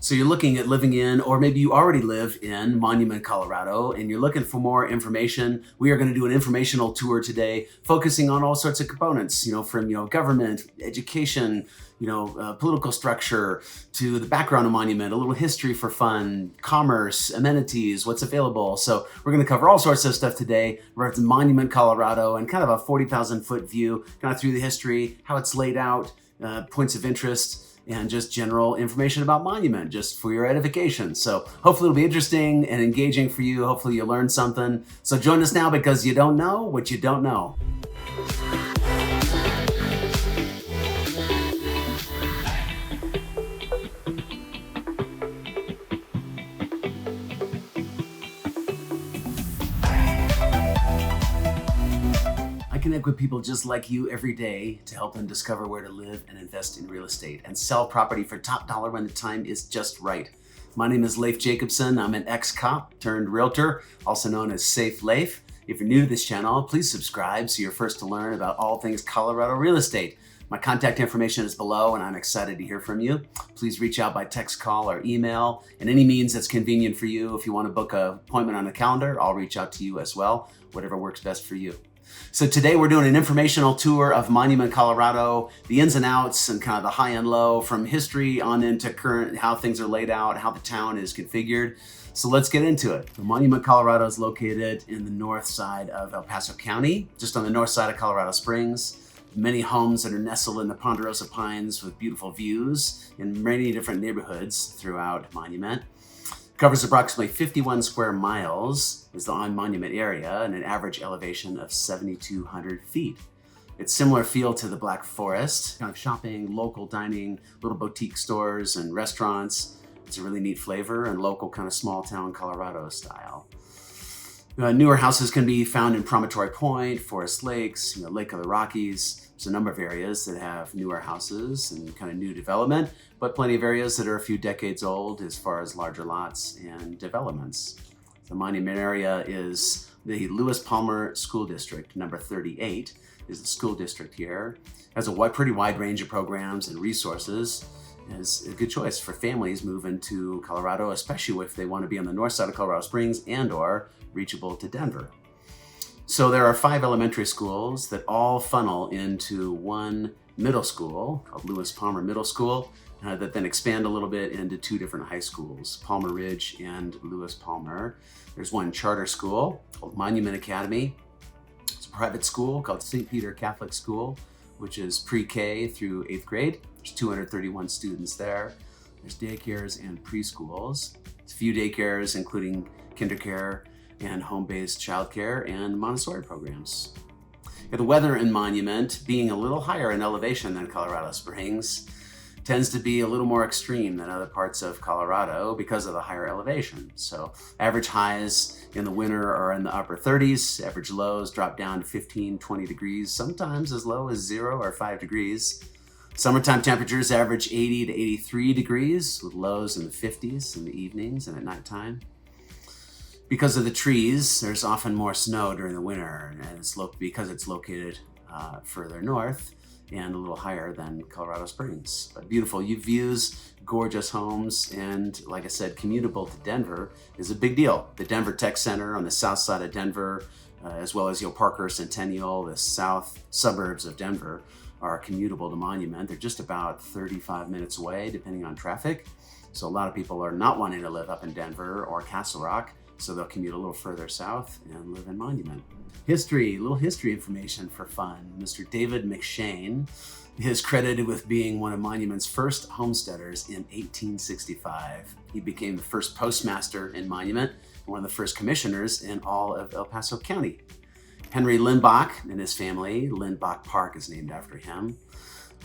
So you're looking at living in, or maybe you already live in Monument, Colorado, and you're looking for more information. We are going to do an informational tour today, focusing on all sorts of components, from, government, education, political structure, to the background of Monument, a little history for fun, commerce, amenities, what's available. So we're going to cover all sorts of stuff today. We're at Monument, Colorado, and kind of a 40,000 foot view, kind of through the history, how it's laid out, points of interest, and just general information about Monument, just for your edification. So hopefully it'll be interesting and engaging for you. Hopefully you'll learn something. So join us now, because you don't know what you don't know. I connect with people just like you every day to help them discover where to live and invest in real estate and sell property for top dollar when the time is just right. My name is Leif Jacobson. I'm an ex-cop turned realtor, also known as Safe Leif. If you're new to this channel, please subscribe so you're first to learn about all things Colorado real estate. My contact information is below, and I'm excited to hear from you. Please reach out by text, call, or email, and any means that's convenient for you. If you want to book an appointment on the calendar, I'll reach out to you as well, whatever works best for you. So today we're doing an informational tour of Monument, Colorado, the ins and outs and kind of the high and low, from history on into current, how things are laid out, how the town is configured. So let's get into it. Monument, Colorado is located in the north side of El Paso County, just on the north side of Colorado Springs. Many homes that are nestled in the ponderosa pines with beautiful views in many different neighborhoods throughout Monument. Covers approximately 51 square miles is the on-Monument area, and an average elevation of 7,200 feet. It's similar feel to the Black Forest, kind of shopping, local dining, little boutique stores and restaurants. It's a really neat flavor and local kind of small town Colorado style. Newer houses can be found in Promontory Point, Forest Lakes, Lake of the Rockies. There's a number of areas that have newer houses and kind of new development, but plenty of areas that are a few decades old as far as larger lots and developments. The Monument area is the Lewis Palmer School District. Number 38 is the school district here. It has a pretty wide range of programs and resources. It's a good choice for families moving to Colorado, especially if they want to be on the north side of Colorado Springs and or reachable to Denver. So there are 5 elementary schools that all funnel into one middle school called Lewis Palmer Middle School, that then expand a little bit into 2 different high schools, Palmer Ridge and Lewis Palmer. There's one charter school called Monument Academy. It's a private school called St. Peter Catholic School, which is pre-K through 8th grade. There's 231 students there. There's daycares and preschools. There's a few daycares, including kindercare and home-based childcare and Montessori programs. The weather in Monument, being a little higher in elevation than Colorado Springs, tends to be a little more extreme than other parts of Colorado because of the higher elevation. So average highs in the winter are in the upper 30s, average lows drop down to 15, 20 degrees, sometimes as low as 0 or 5 degrees. Summertime temperatures average 80 to 83 degrees with lows in the 50s in the evenings and at nighttime. Because of the trees, there's often more snow during the winter, and because it's located further north and a little higher than Colorado Springs. But beautiful views, gorgeous homes, and like I said, commutable to Denver is a big deal. The Denver Tech Center on the south side of Denver, as well as Parker Centennial, the south suburbs of Denver, are commutable to Monument. They're just about 35 minutes away, depending on traffic. So a lot of people are not wanting to live up in Denver or Castle Rock, so they'll commute a little further south and live in Monument. History, little history information for fun. Mr. David McShane is credited with being one of Monument's first homesteaders in 1865. He became the first postmaster in Monument, and one of the first commissioners in all of El Paso County. Henry Lindbach and his family, Lindbach Park is named after him,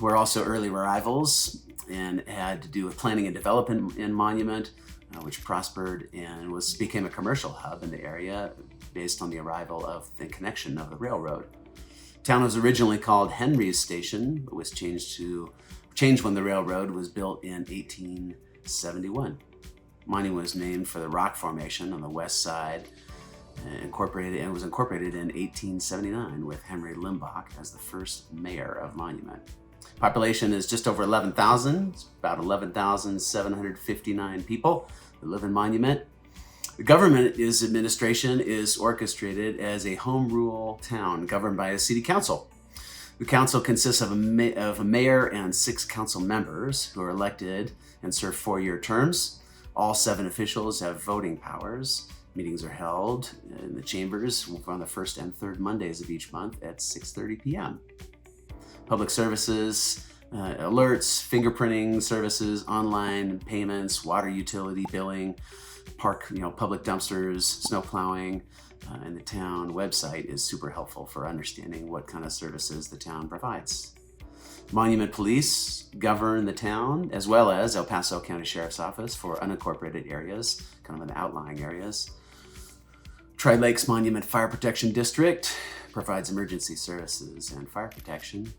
were also early arrivals and had to do with planning and development in Monument, which prospered and became a commercial hub in the area based on the arrival of the connection of the railroad. Town was originally called Henry's Station, but was changed when the railroad was built in 1871. Monument was named for the rock formation on the west side, and was incorporated in 1879 with Henry Lindbach as the first mayor of Monument. Population is just over 11,000. It's about 11,759 people that live in Monument. The government administration is orchestrated as a home rule town governed by a city council. The council consists of a mayor and 6 council members who are elected and serve 4-year terms. All 7 officials have voting powers. Meetings are held in the chambers on the first and third Mondays of each month at 6:30 p.m. Public services, alerts, fingerprinting services, online payments, water utility billing, public dumpsters, snow plowing, and the town website is super helpful for understanding what kind of services the town provides. Monument Police govern the town, as well as El Paso County Sheriff's Office for unincorporated areas, kind of in the outlying areas. Tri-Lakes Monument Fire Protection District provides emergency services and fire protection.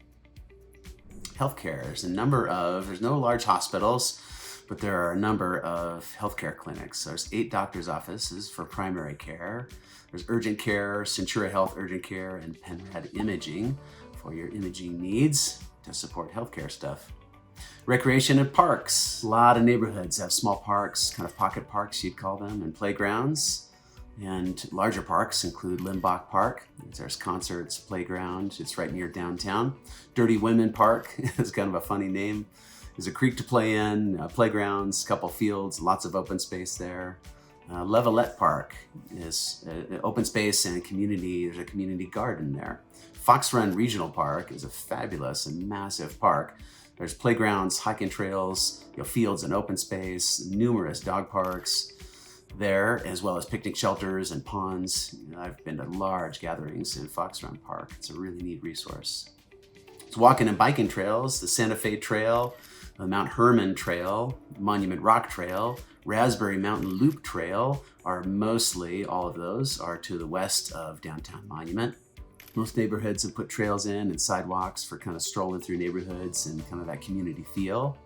Healthcare, there's no large hospitals, but there are a number of healthcare clinics. There's 8 doctor's offices for primary care. There's urgent care, Centura Health Urgent Care, and Penrad Imaging for your imaging needs to support healthcare stuff. Recreation and parks. A lot of neighborhoods have small parks, kind of pocket parks you'd call them, and playgrounds. And larger parks include Limbach Park. There's concerts, playground. It's right near downtown. Dirty Women Park is kind of a funny name. There's a creek to play in, playgrounds, couple fields, lots of open space there. Levelette Park is open space and community. There's a community garden there. Fox Run Regional Park is a fabulous and massive park. There's playgrounds, hiking trails, fields and open space, numerous dog parks there, as well as picnic shelters and ponds. I've been to large gatherings in Fox Run Park. It's a really neat resource. It's walking and biking trails, the Santa Fe Trail, the Mount Herman Trail, Monument Rock Trail, Raspberry Mountain Loop Trail are mostly, all of those are to the west of downtown Monument. Most neighborhoods have put trails in and sidewalks for kind of strolling through neighborhoods and kind of that community feel.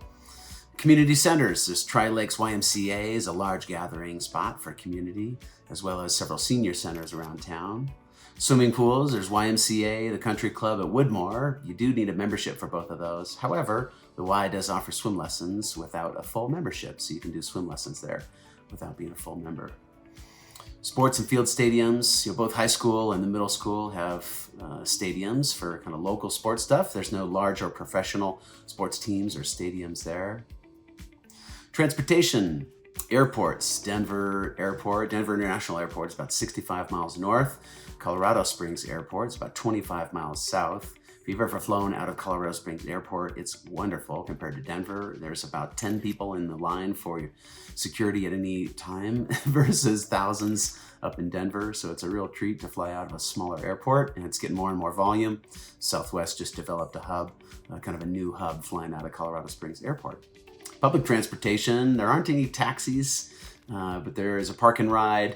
Community centers, there's Tri-Lakes YMCA is a large gathering spot for community, as well as several senior centers around town. Swimming pools, there's YMCA, the Country Club at Woodmore. You do need a membership for both of those. However, the Y does offer swim lessons without a full membership, so you can do swim lessons there without being a full member. Sports and field stadiums, both high school and the middle school have stadiums for kind of local sports stuff. There's no large or professional sports teams or stadiums there. Transportation, airports, Denver International Airport is about 65 miles north. Colorado Springs Airport is about 25 miles south. If you've ever flown out of Colorado Springs Airport, it's wonderful compared to Denver. There's about 10 people in the line for security at any time versus thousands up in Denver. So it's a real treat to fly out of a smaller airport, and it's getting more and more volume. Southwest just developed a hub, kind of a new hub flying out of Colorado Springs Airport. Public transportation, there aren't any taxis, but there is a park and ride,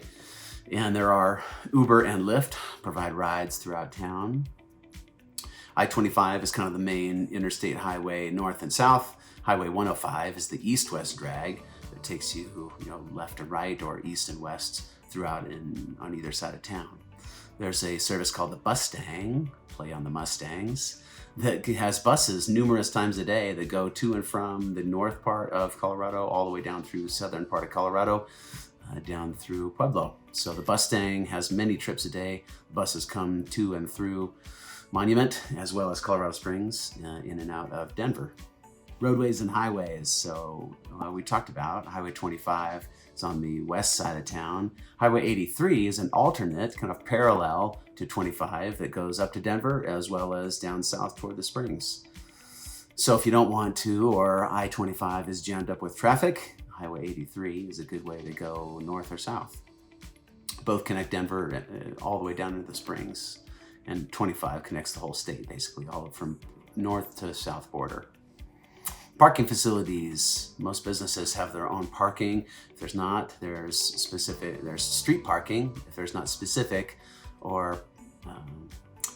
and there are Uber and Lyft provide rides throughout town. I-25 is kind of the main interstate highway north and south. Highway 105 is the east-west drag that takes you, left and right or east and west throughout on either side of town. There's a service called the Mustang, play on the Mustangs, that has buses numerous times a day that go to and from the north part of Colorado all the way down through southern part of Colorado, down through Pueblo. So the Mustang has many trips a day. Buses come to and through Monument, as well as Colorado Springs, in and out of Denver. Roadways and highways. So we talked about Highway 25 is on the west side of town. Highway 83 is an alternate, kind of parallel to 25 that goes up to Denver, as well as down south toward the Springs. So if you don't want to, or I-25 is jammed up with traffic, Highway 83 is a good way to go north or south. Both connect Denver all the way down into the Springs. And 25 connects the whole state, basically, all from north to south border. Parking facilities. Most businesses have their own parking. If there's not, there's street parking, if there's not specific, or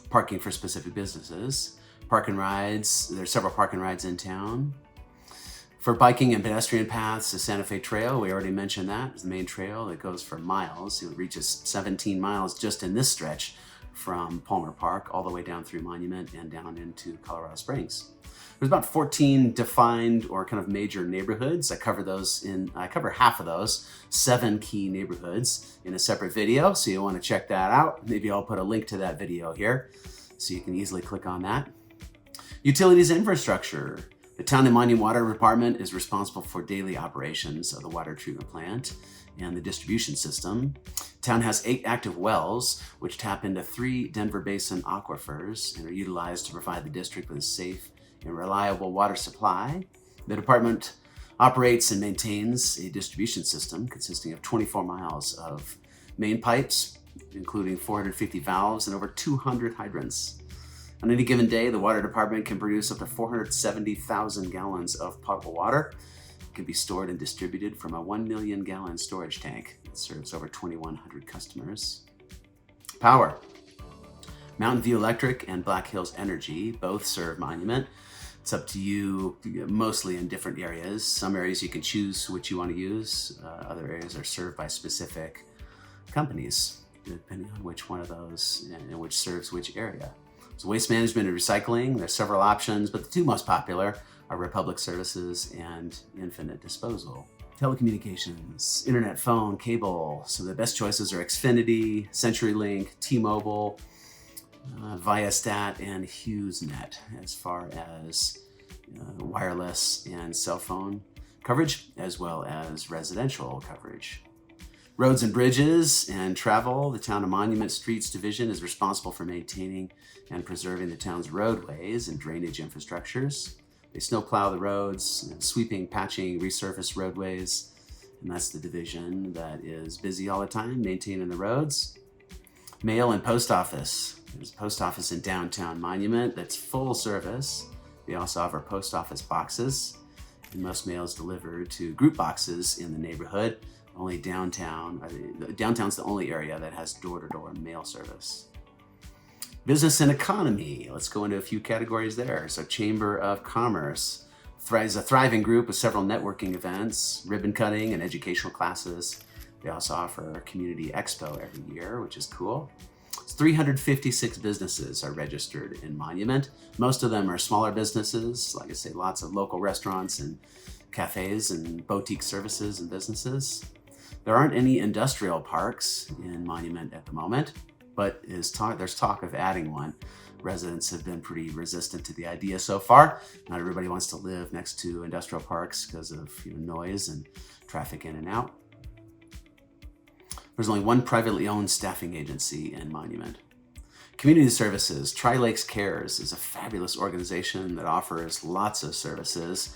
parking for specific businesses. Park and rides. There's several park and rides in town. For biking and pedestrian paths, the Santa Fe Trail, we already mentioned that. It's the main trail that goes for miles. It reaches 17 miles just in this stretch, from Palmer Park all the way down through Monument and down into Colorado Springs. There's about 14 defined or kind of major neighborhoods. I cover half of those, 7 key neighborhoods in a separate video. So you want to check that out. Maybe I'll put a link to that video here so you can easily click on that. Utilities and infrastructure. The Town and Monument Water Department is responsible for daily operations of the water treatment plant and the distribution system. Town has 8 active wells, which tap into 3 Denver Basin aquifers and are utilized to provide the district with a safe and reliable water supply. The department operates and maintains a distribution system consisting of 24 miles of main pipes, including 450 valves and over 200 hydrants. On any given day, the water department can produce up to 470,000 gallons of potable water. It can be stored and distributed from a 1 million gallon storage tank. It serves over 2,100 customers. Power. Mountain View Electric and Black Hills Energy both serve Monument. It's up to you, mostly in different areas. Some areas you can choose which you want to use. Other areas are served by specific companies, depending on which one of those and which serves which area. So waste management and recycling, there's several options, but the 2 most popular are Republic Services and Infinite Disposal. Telecommunications, internet, phone, cable. So the best choices are Xfinity, CenturyLink, T-Mobile, Viasat, and HughesNet as far as wireless and cell phone coverage, as well as residential coverage. Roads and bridges and travel. The Town and Monument Streets Division is responsible for maintaining and preserving the town's roadways and drainage infrastructures. They snowplow the roads, sweeping, patching, resurface roadways, and that's the division that is busy all the time maintaining the roads. Mail and post office. There's a post office in downtown Monument that's full service. They also offer post office boxes, and most mail is delivered to group boxes in the neighborhood. Only downtown's the only area that has door-to-door mail service. Business and economy. Let's go into a few categories there. So Chamber of Commerce is a thriving group with several networking events, ribbon cutting, and educational classes. They also offer a community expo every year, which is cool. 356 businesses are registered in Monument. Most of them are smaller businesses, like I say, lots of local restaurants and cafes and boutique services and businesses. There aren't any industrial parks in Monument at the moment, but there's talk of adding one. Residents have been pretty resistant to the idea so far. Not everybody wants to live next to industrial parks because of noise and traffic in and out. There's only one privately owned staffing agency in Monument. Community services. Tri-Lakes Cares is a fabulous organization that offers lots of services.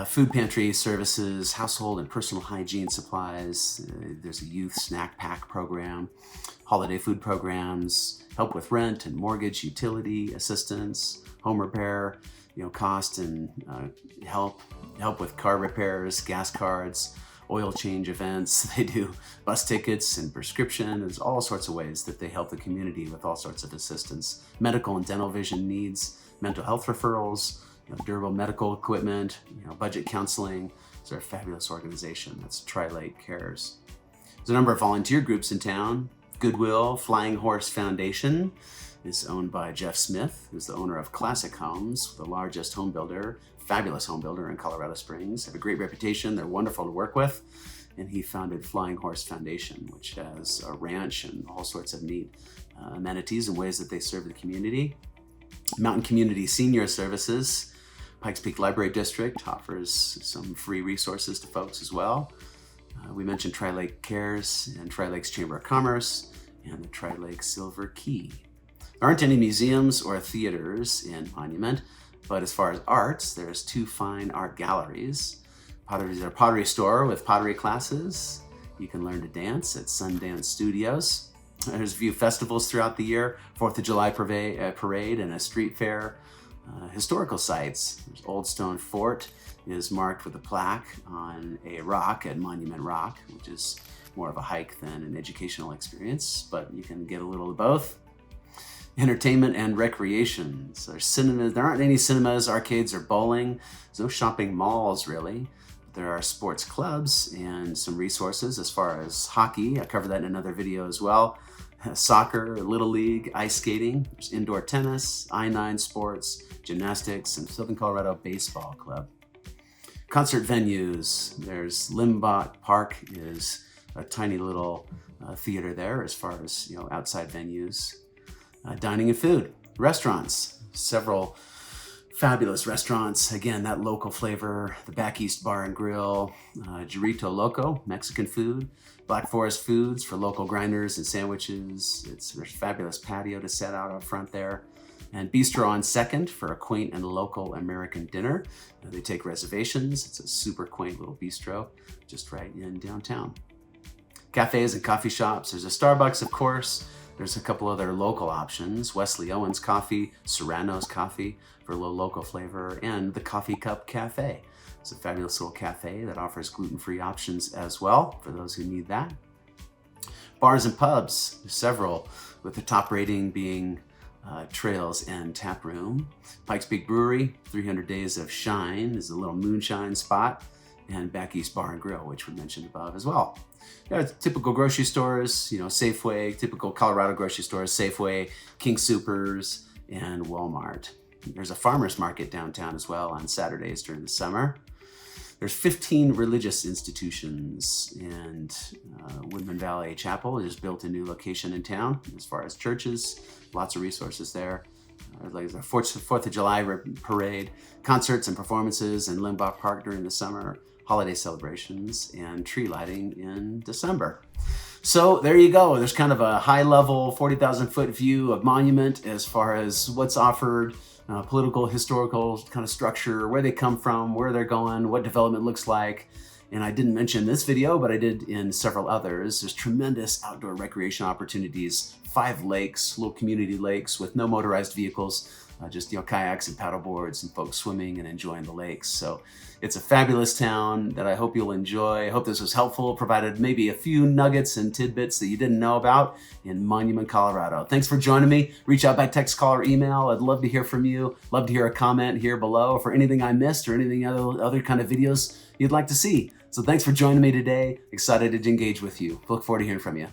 Food pantry services, household and personal hygiene supplies. There's a youth snack pack program, holiday food programs, help with rent and mortgage, utility assistance, home repair, cost and help with car repairs, gas cards, oil change events. They do bus tickets and prescription. There's all sorts of ways that they help the community with all sorts of assistance. Medical and dental vision needs, mental health referrals, durable medical equipment, budget counseling. It's a fabulous organization. That's Tri-Lake Cares. There's a number of volunteer groups in town. Goodwill Flying Horse Foundation is owned by Jeff Smith, who's the owner of Classic Homes, the largest home builder, fabulous home builder in Colorado Springs. They have a great reputation. They're wonderful to work with. And he founded Flying Horse Foundation, which has a ranch and all sorts of neat amenities and ways that they serve the community. Mountain Community Senior Services. Pikes Peak Library District offers some free resources to folks as well. We mentioned Tri-Lake Cares and Tri-Lakes Chamber of Commerce and the Tri-Lake Silver Key. There aren't any museums or theaters in Monument, but as far as arts, there's 2 fine art galleries. There's a pottery store with pottery classes. You can learn to dance at Sundance Studios. There's a few festivals throughout the year, 4th of July parade and a street fair. Historical sites. There's Old Stone Fort is marked with a plaque on a rock at Monument Rock, which is more of a hike than an educational experience, but you can get a little of both. Entertainment and recreation. So there's cinemas. There aren't any cinemas, arcades, or bowling. There's no shopping malls, really. There are sports clubs and some resources as far as hockey. I covered that in another video as well. soccer, little league, ice skating. There's indoor tennis, I-9 sports, gymnastics, and Southern Colorado Baseball Club. Concert venues. There's Limbach Park is a tiny little theater there as far as outside venues. Dining and food. Restaurants. Several fabulous restaurants. Again, that local flavor. The Back East Bar and Grill. Jarrito Loco, Mexican food. Black Forest Foods for local grinders and sandwiches. There's a fabulous patio to set out front there. And Bistro on 2nd for a quaint and local American dinner. They take reservations. It's a super quaint little bistro just right in downtown. Cafes and coffee shops. There's a Starbucks, of course. There's a couple other local options. Wesley Owens Coffee, Serrano's Coffee for a little local flavor, and the Coffee Cup Cafe. It's a fabulous little cafe that offers gluten-free options as well for those who need that. Bars and pubs. There's several, with the top rating being Trails and Tap Room. Pikes Peak Brewery, 300 Days of Shine is a little moonshine spot, and Back East Bar and Grill, which we mentioned above as well. Typical grocery stores, Safeway, typical Colorado grocery stores, Safeway, King Soopers, and Walmart. There's a farmer's market downtown as well on Saturdays during the summer. There's 15 religious institutions, and Woodman Valley Chapel just built a new location in town as far as churches. Lots of resources there. Like the 4th of July parade, concerts and performances in Limbach Park during the summer, holiday celebrations, and tree lighting in December. So there you go. There's kind of a high-level 40,000-foot view of Monument as far as what's offered, political, historical kind of structure, where they come from, where they're going, what development looks like. And I didn't mention this video, but I did in several others. There's tremendous outdoor recreation opportunities, 5 lakes, little community lakes with no motorized vehicles, just kayaks and paddle boards and folks swimming and enjoying the lakes. So it's a fabulous town that I hope you'll enjoy. I hope this was helpful, provided maybe a few nuggets and tidbits that you didn't know about in Monument, Colorado. Thanks for joining me. Reach out by text, call, or email. I'd love to hear from you. Love to hear a comment here below for anything I missed or anything other kind of videos you'd like to see. So thanks for joining me today. Excited to engage with you. Look forward to hearing from you.